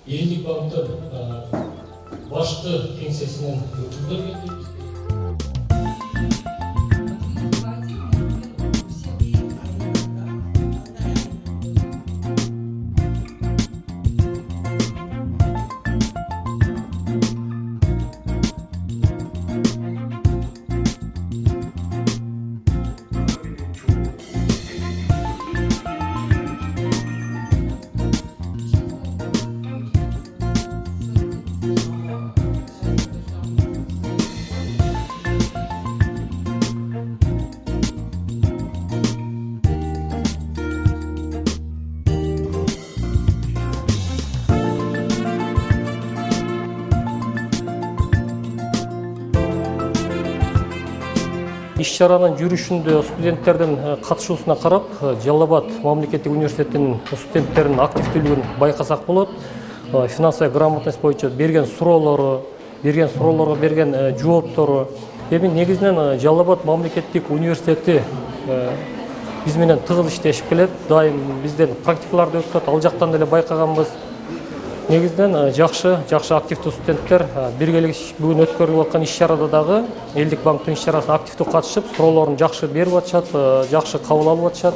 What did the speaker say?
Элдик банктын башкы кеңсесинен өкүлдөр келди. Иш-чаранын жүрүшүндө студенттердин катышуусуна карап, Жалал Абад мамлекеттик университетинин студенттеринин активдүүлүгүн байкасак болот. Финансовый грамотность боюнча берген суроолору, берген жооптору. Эми негизинен Жалал Абад мамлекеттик университети биз менен тыгыз иштешип келет. Дайым бизден практикаларды өтүп, ал жактан деле байкаганбыз. Негизинен жакшы активдүү студенттер биргелик бүгүн өткөрүлүп аткан иш-чарада дагы Элдик банктын иш-чарасына активдүү катышып, суроолорун жакшы берип атышат, жакшы кабыл алып атышат.